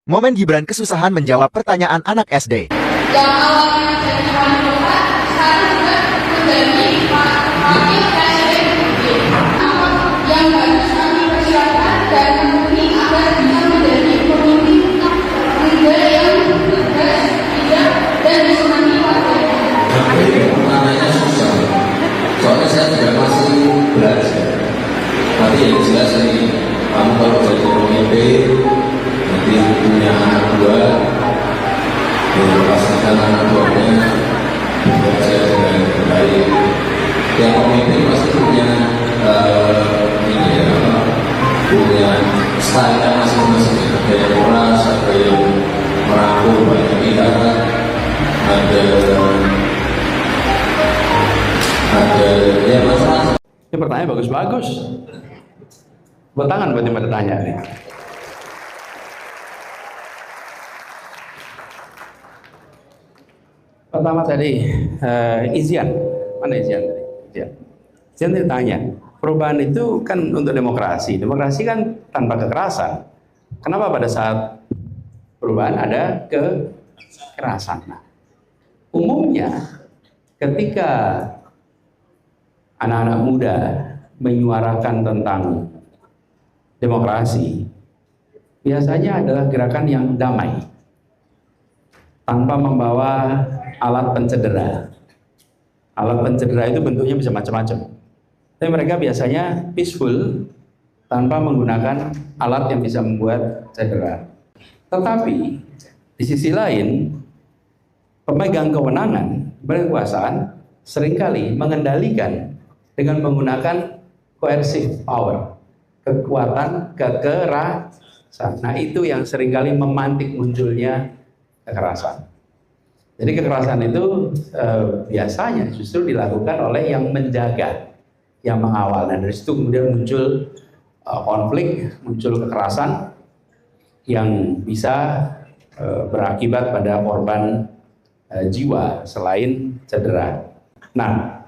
Momen Gibran kesusahan menjawab pertanyaan anak SD. Yang awalnya jadi wali kota, sekarang juga menjadi wakil presiden Republik. Yang harus kami persiapkan dan memenuhi agar bisa menjadi pemimpin muda yang tegas, bijak, dan disenangi warganya. Pertanyaannya susah, soalnya saya juga masih belajar. Tapi yang jelas ini, kamu kalau jadi pemimpin, nanti punya anak dua, pastikan anak buahnya bekerja dengan baik. Yang pemimpin pasti punya punya style masing-masing. Ada yang keras, ada yang merangkul banyak bicara, ada ya macam-macam. Ini pertanyaan bagus-bagus. Buat tangan buat yang bertanya nih. Pertama tadi, Izian. Mana Izian tadi? Izian tadi tanya, perubahan itu kan untuk demokrasi. Demokrasi kan tanpa kekerasan. Kenapa pada saat perubahan ada kekerasan? Nah, umumnya ketika anak-anak muda menyuarakan tentang demokrasi, biasanya adalah gerakan yang damai, tanpa membawa alat pencedera. Alat pencedera itu bentuknya bisa macam-macam. Tapi mereka biasanya peaceful, tanpa menggunakan alat yang bisa membuat cedera. Tetapi di sisi lain, pemegang kewenangan, berkekuasaan, seringkali mengendalikan dengan menggunakan coercive power, kekuatan kekerasan. Nah, itu yang seringkali memantik munculnya kekerasan. Jadi kekerasan itu biasanya justru dilakukan oleh yang menjaga, yang mengawal. Nah, dari situ kemudian muncul konflik, muncul kekerasan yang bisa berakibat pada korban jiwa selain cedera. Nah,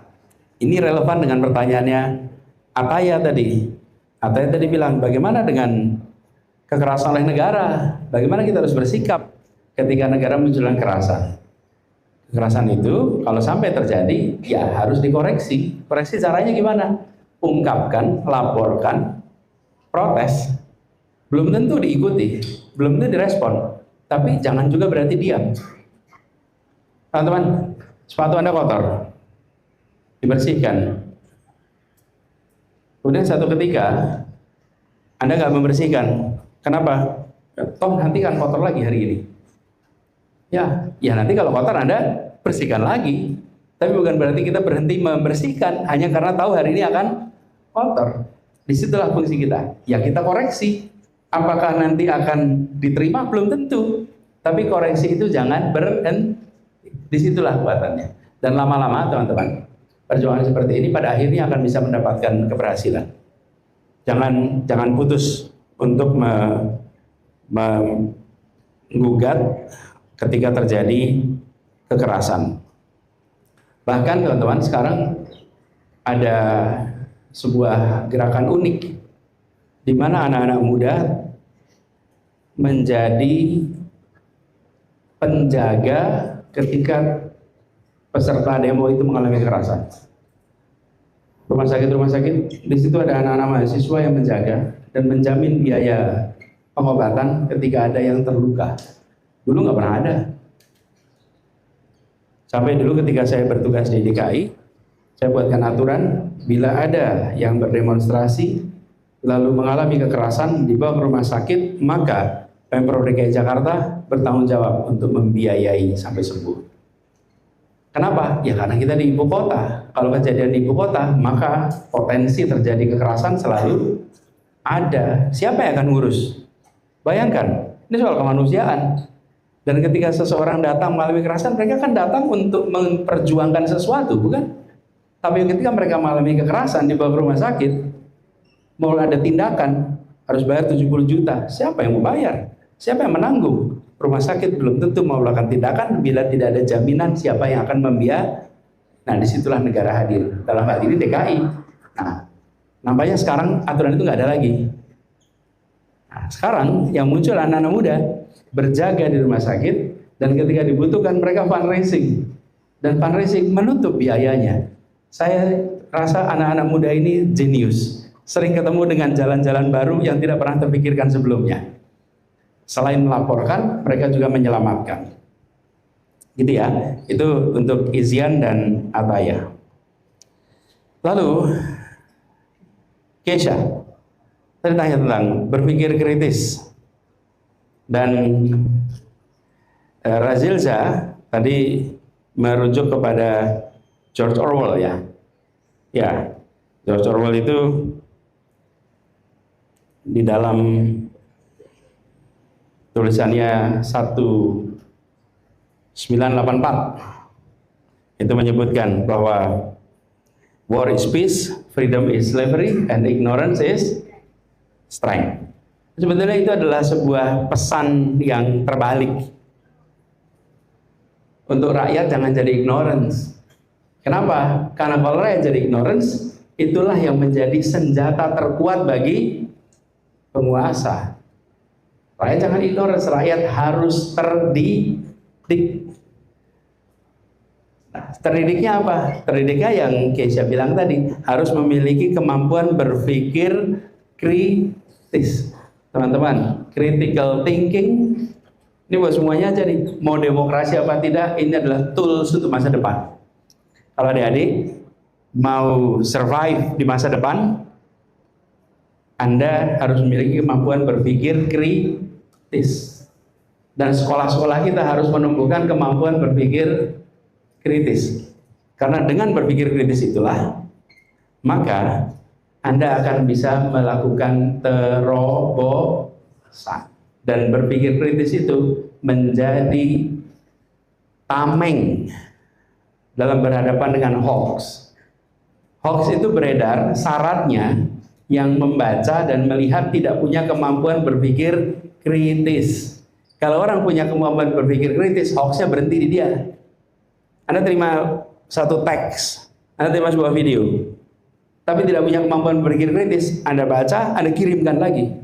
ini relevan dengan pertanyaannya Ataya tadi. Ataya tadi bilang, bagaimana dengan kekerasan oleh negara? Bagaimana kita harus bersikap ketika negara munculkan kekerasan? Kekerasan itu kalau sampai terjadi, ya harus dikoreksi. Koreksi caranya gimana? Ungkapkan, laporkan, protes. Belum tentu diikuti, belum tentu direspon. Tapi jangan juga berarti diam. Teman-teman, sepatu Anda kotor, dibersihkan. Kemudian satu ketika Anda nggak membersihkan, kenapa? Toh nanti kan kotor lagi hari ini. Ya nanti kalau kotor Anda bersihkan lagi. Tapi bukan berarti kita berhenti membersihkan hanya karena tahu hari ini akan kotor. Disitulah fungsi kita. Ya kita koreksi. Apakah nanti akan diterima? Belum tentu. Tapi koreksi itu jangan berhenti. Disitulah kekuatannya. Dan lama-lama teman-teman, perjuangan seperti ini pada akhirnya akan bisa mendapatkan keberhasilan. Jangan putus untuk menggugat ketika terjadi kekerasan. Bahkan teman-teman, sekarang ada sebuah gerakan unik di mana anak-anak muda menjadi penjaga ketika peserta demo itu mengalami kekerasan. Rumah sakit, di situ ada anak-anak mahasiswa yang menjaga dan menjamin biaya pengobatan ketika ada yang terluka. Dulu nggak pernah ada. Sampai dulu ketika saya bertugas di DKI, saya buatkan aturan, bila ada yang berdemonstrasi lalu mengalami kekerasan dibawa ke rumah sakit, maka Pemprov DKI Jakarta bertanggung jawab untuk membiayai sampai sembuh. Kenapa? Ya karena kita di ibu kota. Kalau kejadian di ibu kota, maka potensi terjadi kekerasan selalu ada. Siapa yang akan ngurus? Bayangkan, ini soal kemanusiaan. Dan ketika seseorang datang mengalami kekerasan, mereka kan datang untuk memperjuangkan sesuatu, bukan? Tapi ketika mereka mengalami kekerasan di bawah rumah sakit, mau ada tindakan, harus bayar 70 juta. Siapa yang mau bayar? Siapa yang menanggung? Rumah sakit belum tentu mau melakukan tindakan bila tidak ada jaminan siapa yang akan membiayai. Nah, disitulah negara hadir. Dalam hal ini DKI. Nah, nampaknya sekarang aturan itu nggak ada lagi. Nah, sekarang yang muncul anak-anak muda berjaga di rumah sakit, dan ketika dibutuhkan mereka fundraising. Dan fundraising menutup biayanya. Saya rasa anak-anak muda ini jenius. Sering ketemu dengan jalan-jalan baru yang tidak pernah terpikirkan sebelumnya. Selain melaporkan, mereka juga menyelamatkan. Gitu ya, itu untuk Izian dan Ataya. Lalu, Kesha, saya tanya tentang berpikir kritis. Dan Razilza tadi merujuk kepada George Orwell ya. Ya, George Orwell itu di dalam tulisannya 1984 itu menyebutkan bahwa war is peace, freedom is slavery, and ignorance is strength. Sebetulnya itu adalah sebuah pesan yang terbalik. Untuk rakyat jangan jadi ignorance. Kenapa? Karena kalau rakyat jadi ignorance, itulah yang menjadi senjata terkuat bagi penguasa. Rakyat jangan ignorance, rakyat harus terdidik. Nah, terdidiknya apa? Terdidiknya yang Kesha bilang tadi, harus memiliki kemampuan berpikir kritis. Teman-teman, critical thinking ini buat semuanya aja nih. Mau demokrasi apa tidak, ini adalah tools untuk masa depan. Kalau adik-adik mau survive di masa depan, Anda harus memiliki kemampuan berpikir kritis. Dan sekolah-sekolah kita harus menumbuhkan kemampuan berpikir kritis. Karena dengan berpikir kritis itulah, maka Anda akan bisa melakukan terobosan. Dan berpikir kritis itu menjadi tameng dalam berhadapan dengan hoax. Hoax itu beredar, syaratnya yang membaca dan melihat tidak punya kemampuan berpikir kritis. Kalau orang punya kemampuan berpikir kritis, hoaxnya berhenti di dia. Anda terima satu teks, Anda terima sebuah video, tapi tidak punya kemampuan berpikir kritis, Anda baca, Anda kirimkan lagi.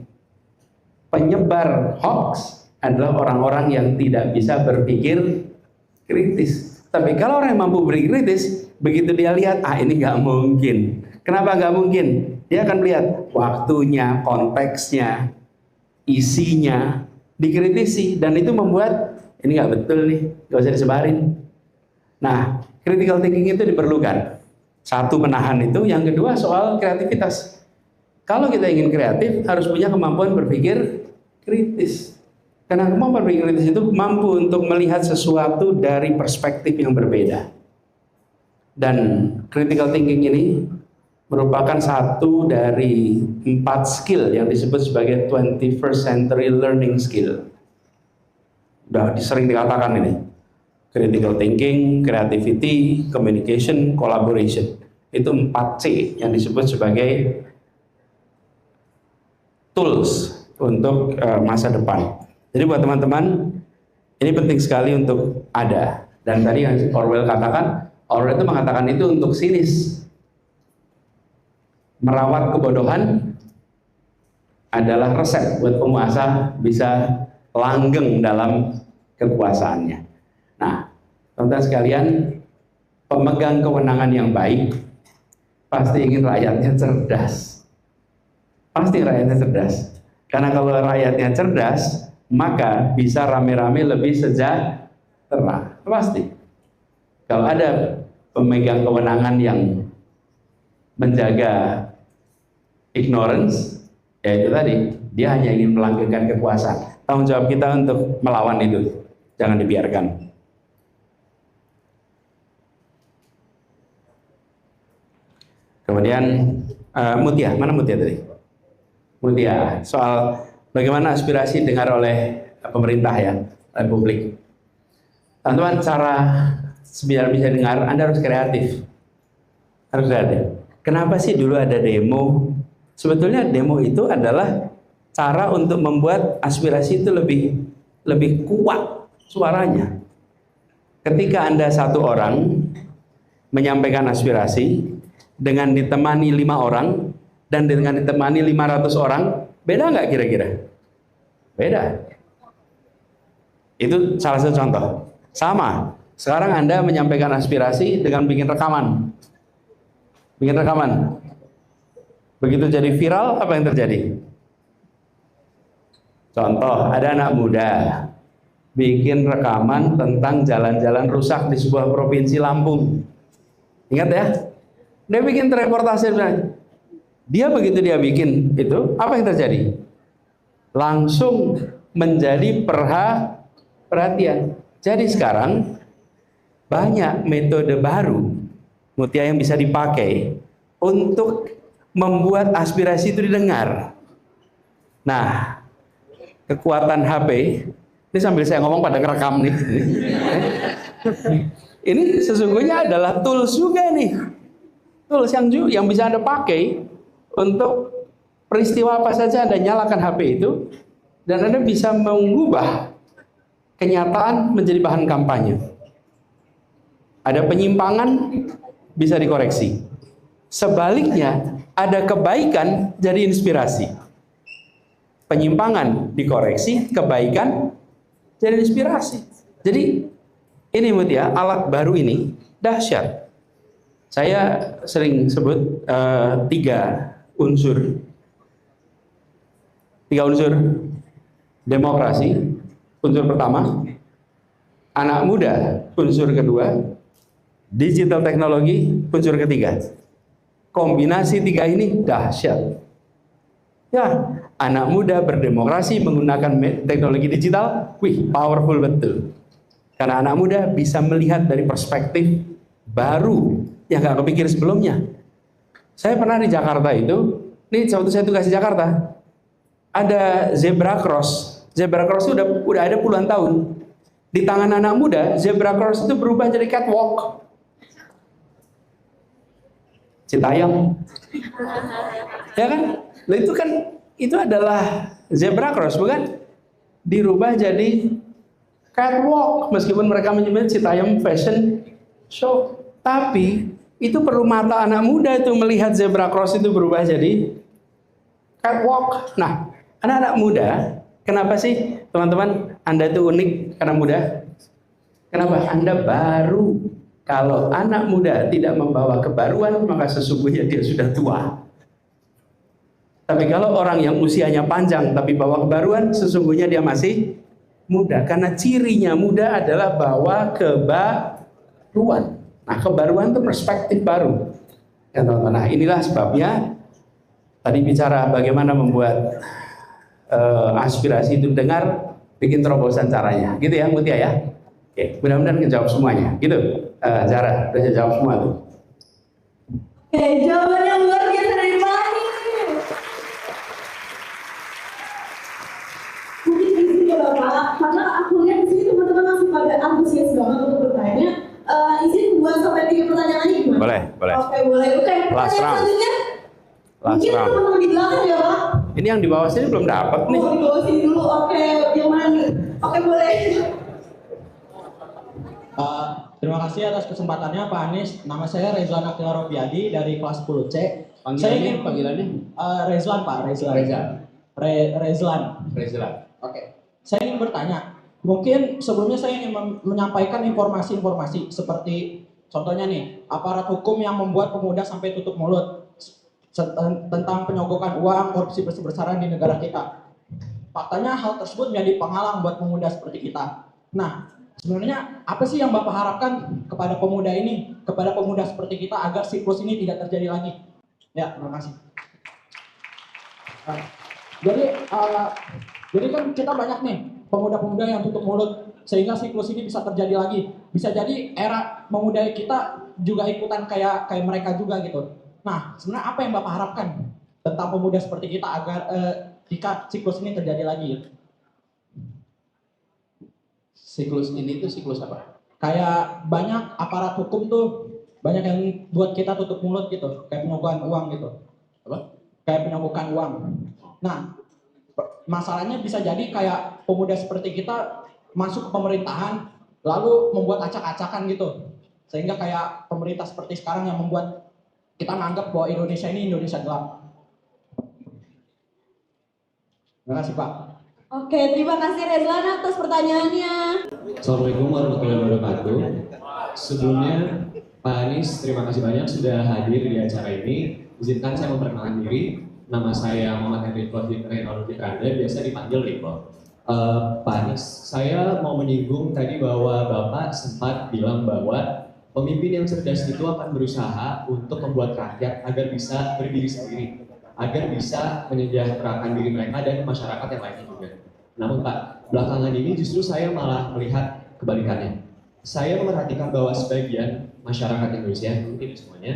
Penyebar hoax adalah orang-orang yang tidak bisa berpikir kritis. Tapi kalau orang yang mampu berpikir kritis, begitu dia lihat, ini nggak mungkin. Kenapa nggak mungkin? Dia akan melihat waktunya, konteksnya, isinya, dikritisi. Dan itu membuat, ini nggak betul nih, nggak usah disebarin. Nah, critical thinking itu diperlukan. Satu, menahan itu. Yang kedua, soal kreativitas. Kalau kita ingin kreatif, harus punya kemampuan berpikir kritis. Karena kemampuan berpikir kritis itu mampu untuk melihat sesuatu dari perspektif yang berbeda. Dan critical thinking ini merupakan satu dari 4 skill yang disebut sebagai 21st century learning skill. Udah sering dikatakan ini. Critical thinking, creativity, communication, collaboration. Itu 4C yang disebut sebagai tools untuk masa depan. Jadi buat teman-teman, ini penting sekali untuk ada. Dan tadi yang Orwell katakan, Orwell itu mengatakan itu untuk sinis. Merawat kebodohan adalah resep buat penguasa bisa langgeng dalam kekuasaannya. Nah, teman-teman sekalian, pemegang kewenangan yang baik pasti ingin rakyatnya cerdas. Pasti rakyatnya cerdas. Karena kalau rakyatnya cerdas, maka bisa rame-rame lebih sejahtera. Pasti. Kalau ada pemegang kewenangan yang menjaga ignorance, ya itu tadi, dia hanya ingin melanggengkan kekuasaan. Tanggung jawab kita untuk melawan itu. Jangan dibiarkan. Kemudian Mutia, mana Mutia tadi? Mutia, soal bagaimana aspirasi dengar oleh pemerintah ya, oleh publik. Teman-teman, cara biar bisa dengar, Anda harus kreatif. Harus kreatif. Kenapa sih dulu ada demo? Sebetulnya demo itu adalah cara untuk membuat aspirasi itu lebih kuat suaranya. Ketika Anda satu orang menyampaikan aspirasi dengan ditemani 5 orang dan dengan ditemani 500 orang, beda nggak kira-kira? Beda. Itu salah satu contoh. Sama, sekarang Anda menyampaikan aspirasi dengan bikin rekaman. Bikin rekaman. Begitu jadi viral, apa yang terjadi? Contoh, ada anak muda bikin rekaman tentang jalan-jalan rusak di sebuah provinsi Lampung. Ingat ya? Dia bikin reportase. Dia begitu dia bikin itu, apa yang terjadi? Langsung menjadi perhatian. Jadi sekarang banyak metode baru Mutia yang bisa dipakai untuk membuat aspirasi itu didengar. Nah, kekuatan HP ini sambil saya ngomong pada ngerekam nih. Ini sesungguhnya adalah tools juga nih. Tools yang bisa Anda pakai untuk peristiwa apa saja Anda nyalakan HP itu dan Anda bisa mengubah kenyataan menjadi bahan kampanye. Ada penyimpangan bisa dikoreksi. Sebaliknya, ada kebaikan jadi inspirasi. Penyimpangan dikoreksi, kebaikan jadi inspirasi. Jadi ini Mutia, alat baru ini dahsyat. Saya sering sebut tiga unsur demokrasi. Unsur pertama, anak muda. Unsur kedua, digital teknologi. Unsur ketiga. Kombinasi tiga ini dahsyat. Ya, anak muda berdemokrasi menggunakan teknologi digital, wih, powerful betul. Karena anak muda bisa melihat dari perspektif baru yang gak kepikir sebelumnya. Saya pernah di Jakarta itu, ini waktu saya tugas di Jakarta, ada zebra cross. Zebra cross itu udah ada puluhan tahun. Di tangan anak muda, zebra cross itu berubah jadi catwalk. Citayam. Ya kan? Nah, itu adalah zebra cross, bukan? Dirubah jadi catwalk, meskipun mereka menyebut Citayam Fashion Show. Tapi itu perlu mata anak muda itu melihat zebra cross itu berubah jadi catwalk. Nah, anak-anak muda, kenapa sih teman-teman Anda itu unik karena muda? Kenapa? Anda baru. Kalau anak muda tidak membawa kebaruan, maka sesungguhnya dia sudah tua. Tapi kalau orang yang usianya panjang tapi bawa kebaruan, sesungguhnya dia masih muda. Karena cirinya muda adalah bawa kebaruan. Nah, kebaruan itu perspektif baru. Ya, teman-teman. Nah, inilah sebabnya tadi bicara bagaimana membuat aspirasi itu dengar, bikin terobosan caranya. Gitu ya, Mutia ya. Oke, mudah-mudahan kejawab semuanya. Gitu, Zara, udah jawab semua tuh. Oke, jawaban yang luar biasa dari Fani. Mungkin di sini ya Bapak, karena aku lihat di sini teman-teman masih pada antusias banget untuk bertanya. Izin 2-3 pertanyaan lagi gimana? Boleh. Oke, boleh. Oke, Last pertanyaan round. selanjutnya. Mungkin round. teman-teman di belakang ya Pak. Ini yang di bawah sini belum dapat nih. Oh, di bawah sini dulu. Oke, yang mana nih? Oke, boleh. Terima kasih atas kesempatannya Pak Anies. Nama saya Rezlan Akila Robiadi dari kelas 10C. Panggilannya? Rezlan Pak, Rezlan. Rezlan. Oke. Saya ingin bertanya, mungkin sebelumnya saya ingin menyampaikan informasi-informasi seperti contohnya nih, aparat hukum yang membuat pemuda sampai tutup mulut tentang penyogokan uang, korupsi besar-besaran di negara kita. Faktanya hal tersebut menjadi penghalang buat pemuda seperti kita. Nah, sebenarnya apa sih yang Bapak harapkan kepada pemuda ini, kepada pemuda seperti kita agar siklus ini tidak terjadi lagi? Ya, terima kasih. Jadi kan kita banyak nih pemuda-pemuda yang tutup mulut sehingga siklus ini bisa terjadi lagi. Bisa jadi era pemuda kita juga ikutan kayak mereka juga gitu. Nah, sebenarnya apa yang Bapak harapkan tentang pemuda seperti kita agar jika siklus ini terjadi lagi? Siklus ini itu siklus apa? Kayak banyak aparat hukum tuh banyak yang buat kita tutup mulut gitu, kayak penyogokan uang gitu. Apa? Kayak penyogokan uang. Nah, masalahnya bisa jadi kayak pemuda seperti kita masuk ke pemerintahan lalu membuat acak-acakan gitu. Sehingga kayak pemerintah seperti sekarang yang membuat kita menganggap bahwa Indonesia ini Indonesia gelap. Terima kasih Pak. Oke, terima kasih Rezlan atas pertanyaannya. Assalamualaikum warahmatullahi wabarakatuh. Sebelumnya, Pak Anies, terima kasih banyak sudah hadir di acara ini. Izinkan saya memperkenalkan diri. Nama saya Muhammad Henry Reynolds Fitranda, biasa dipanggil Rico. Pak Anies, saya mau menyinggung tadi bahwa Bapak sempat bilang bahwa pemimpin yang cerdas itu akan berusaha untuk membuat rakyat agar bisa berdiri sendiri, agar bisa menyejahterakan diri mereka dan masyarakat yang lainnya juga. Namun Pak, belakangan ini justru saya malah melihat kebalikannya. Saya memperhatikan bahwa sebagian masyarakat Indonesia, mungkin tidak semuanya,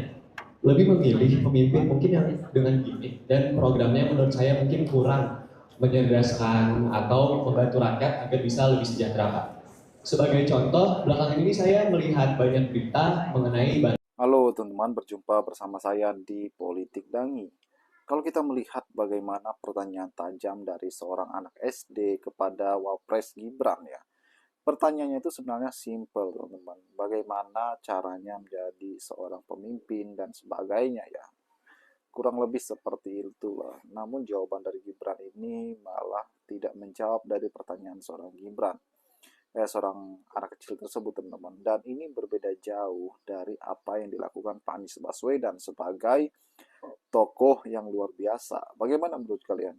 lebih memilih pemimpin mungkin yang dengan gimmick dan programnya menurut saya mungkin kurang mencerdaskan atau membantu rakyat agar bisa lebih sejahtera Pak. Sebagai contoh, belakangan ini saya melihat banyak berita mengenai Halo teman-teman, berjumpa bersama saya di Politik Dangi. Kalau kita melihat bagaimana pertanyaan tajam dari seorang anak SD kepada Wapres Gibran ya. Pertanyaannya itu sebenarnya simpel teman-teman. Bagaimana caranya menjadi seorang pemimpin dan sebagainya ya. Kurang lebih seperti itulah. Namun jawaban dari Gibran ini malah tidak menjawab dari pertanyaan seorang seorang anak kecil tersebut teman-teman. Dan ini berbeda jauh dari apa yang dilakukan Pak Anies Baswedan sebagai tokoh yang luar biasa. Bagaimana menurut kalian?